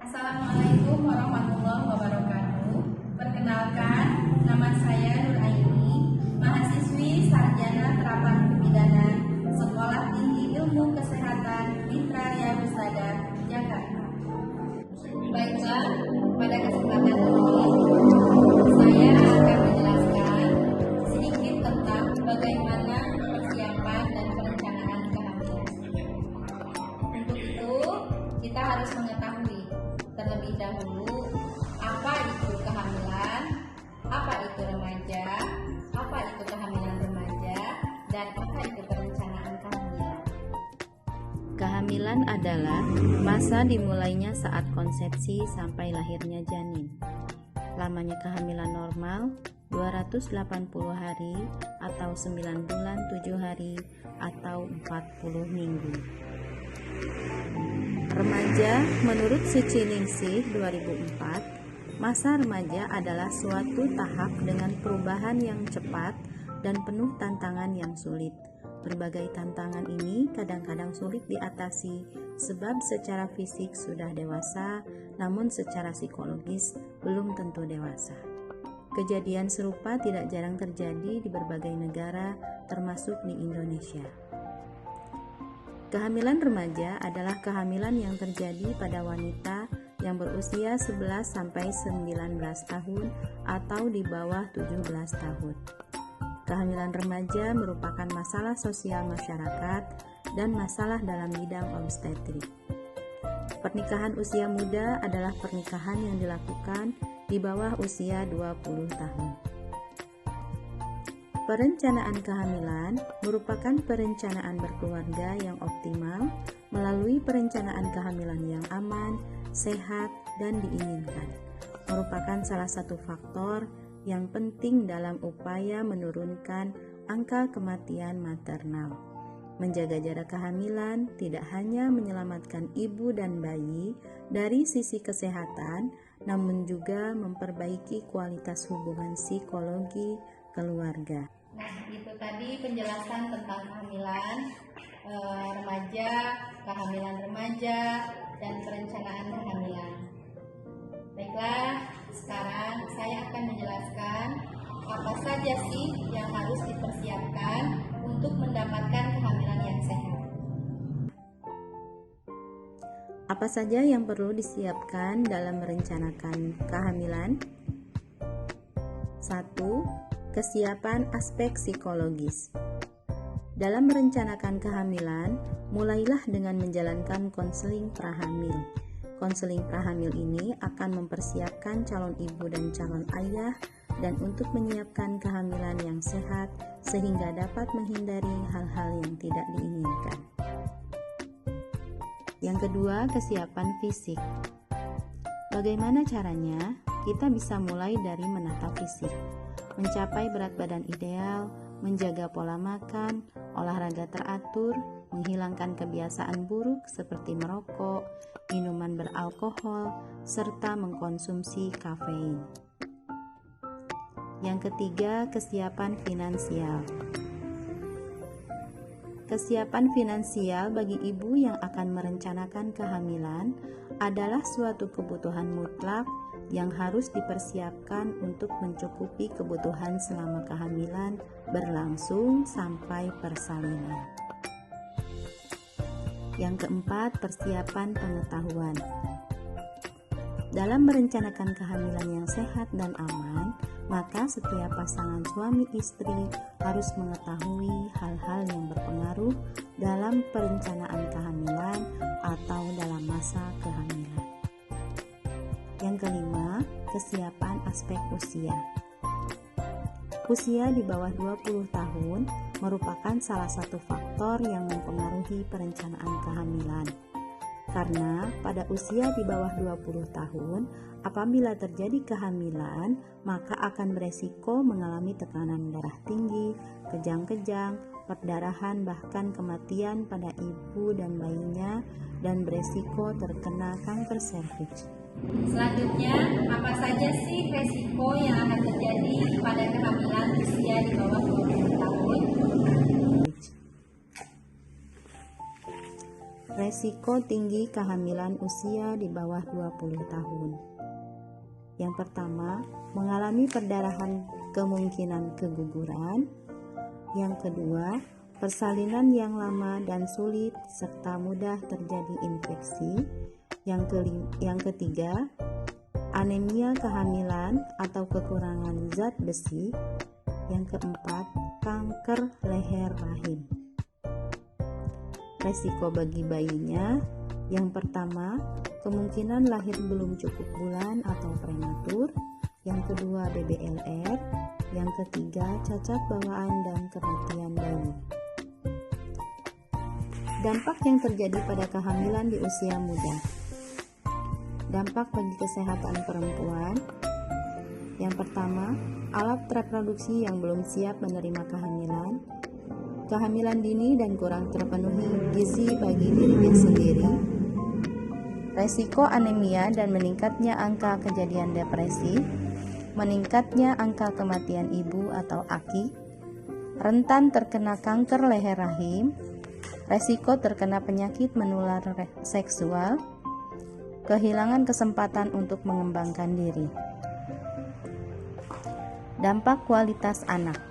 Assalamualaikum warahmatullahi wabarakatuh. Perkenalkan, nama saya Nur Aini, mahasiswi sarjana terapan kebidanan Sekolah Tinggi Ilmu Kesehatan Mitra Raya Husada, Jakarta. Baiklah, pada kesempatan ini saya akan menjelaskan sedikit tentang bagaimana persiapan dan perencanaan kehamilan. Untuk itu, kita harus mengetahui terlebih dahulu apa itu kehamilan, apa itu remaja, apa itu kehamilan remaja, dan apa itu perencanaan kehamilan. Kehamilan adalah masa dimulainya saat konsepsi sampai lahirnya janin. Lamanya kehamilan normal 280 hari atau 9 bulan 7 hari atau 40 minggu. Remaja menurut Suci Ningsih 2004, masa remaja adalah suatu tahap dengan perubahan yang cepat dan penuh tantangan yang sulit. Berbagai tantangan ini kadang-kadang sulit diatasi sebab secara fisik sudah dewasa, namun secara psikologis belum tentu dewasa. Kejadian serupa tidak jarang terjadi di berbagai negara, termasuk di Indonesia. Kehamilan remaja adalah kehamilan yang terjadi pada wanita yang berusia 11 sampai 19 tahun atau di bawah 17 tahun. Kehamilan remaja merupakan masalah sosial masyarakat dan masalah dalam bidang obstetrik. Pernikahan usia muda adalah pernikahan yang dilakukan di bawah usia 20 tahun. Perencanaan kehamilan merupakan perencanaan berkeluarga yang optimal melalui perencanaan kehamilan yang aman, sehat, dan diinginkan. Merupakan salah satu faktor yang penting dalam upaya menurunkan angka kematian maternal. Menjaga jarak kehamilan tidak hanya menyelamatkan ibu dan bayi dari sisi kesehatan, namun juga memperbaiki kualitas hubungan psikologi keluarga. Nah, itu tadi penjelasan tentang kehamilan remaja, kehamilan remaja, dan perencanaan kehamilan. Baiklah, sekarang saya akan menjelaskan apa saja sih yang harus dipersiapkan untuk mendapatkan kehamilan yang sehat. Apa saja yang perlu disiapkan dalam merencanakan kehamilan? 1. Kesiapan aspek psikologis. Dalam merencanakan kehamilan, mulailah dengan menjalankan konseling prahamil. Konseling prahamil ini akan mempersiapkan calon ibu dan calon ayah dan untuk menyiapkan kehamilan yang sehat sehingga dapat menghindari hal-hal yang tidak diinginkan. Yang kedua, kesiapan fisik. Bagaimana caranya? Kita bisa mulai dari menata fisik, mencapai berat badan ideal, menjaga pola makan, olahraga teratur, menghilangkan kebiasaan buruk seperti merokok, minuman beralkohol, serta mengkonsumsi kafein. Yang ketiga, kesiapan finansial. Kesiapan finansial bagi ibu yang akan merencanakan kehamilan adalah suatu kebutuhan mutlak yang harus dipersiapkan untuk mencukupi kebutuhan selama kehamilan berlangsung sampai persalinan. Yang keempat, persiapan pengetahuan. Dalam merencanakan kehamilan yang sehat dan aman, maka setiap pasangan suami istri harus mengetahui hal-hal yang berpengaruh dalam perencanaan kehamilan atau dalam masa kehamilan. Yang kelima, kesiapan aspek usia. Usia di bawah 20 tahun merupakan salah satu faktor yang mempengaruhi perencanaan kehamilan. Karena pada usia di bawah 20 tahun, apabila terjadi kehamilan, maka akan beresiko mengalami tekanan darah tinggi, kejang-kejang, perdarahan, bahkan kematian pada ibu dan bayinya, dan beresiko terkena kanker serviks. Selanjutnya, apa saja sih resiko yang akan terjadi pada kehamilan usia di bawah 20 tahun? Resiko tinggi kehamilan usia di bawah 20 tahun. Yang pertama, mengalami perdarahan kemungkinan keguguran. Yang kedua, persalinan yang lama dan sulit serta mudah terjadi infeksi. Yang ketiga, anemia kehamilan atau kekurangan zat besi. Yang keempat, kanker leher rahim. Resiko bagi bayinya, yang pertama, kemungkinan lahir belum cukup bulan atau prematur. Yang kedua, BBLR. Yang ketiga, cacat bawaan dan kematian bayi. Dampak yang terjadi pada kehamilan di usia muda. Dampak bagi kesehatan perempuan. Yang pertama, alat reproduksi yang belum siap menerima kehamilan. Kehamilan dini dan kurang terpenuhi gizi bagi dirinya sendiri. Resiko anemia dan meningkatnya angka kejadian depresi. Meningkatnya angka kematian ibu atau AKI. Rentan terkena kanker leher rahim. Resiko terkena penyakit menular seksual. Kehilangan kesempatan untuk mengembangkan diri. Dampak kualitas anak.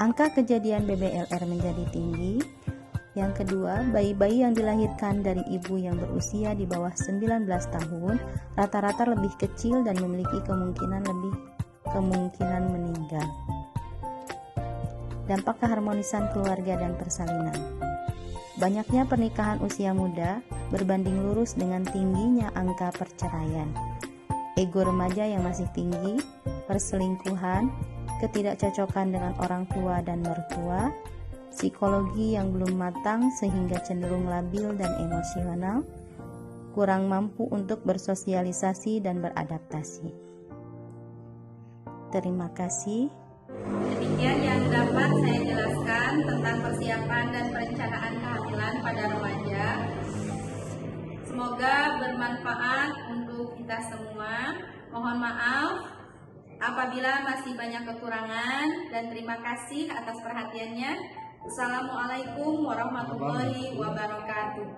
Angka kejadian BBLR menjadi tinggi. Yang kedua, bayi-bayi yang dilahirkan dari ibu yang berusia di bawah 19 tahun rata-rata lebih kecil dan memiliki kemungkinan meninggal. Dampak keharmonisan keluarga dan persalinan. Banyaknya pernikahan usia muda berbanding lurus dengan tingginya angka perceraian. Ego remaja yang masih tinggi, perselingkuhan, ketidakcocokan dengan orang tua dan mertua, psikologi yang belum matang sehingga cenderung labil dan emosional, kurang mampu untuk bersosialisasi dan beradaptasi. Terima kasih. Demikian yang dapat saya jelaskan tentang persiapan dan perencanaan kehamilan pada remaja. Semoga bermanfaat untuk kita semua. Mohon maaf apabila masih banyak kekurangan dan terima kasih atas perhatiannya. Assalamualaikum warahmatullahi wabarakatuh.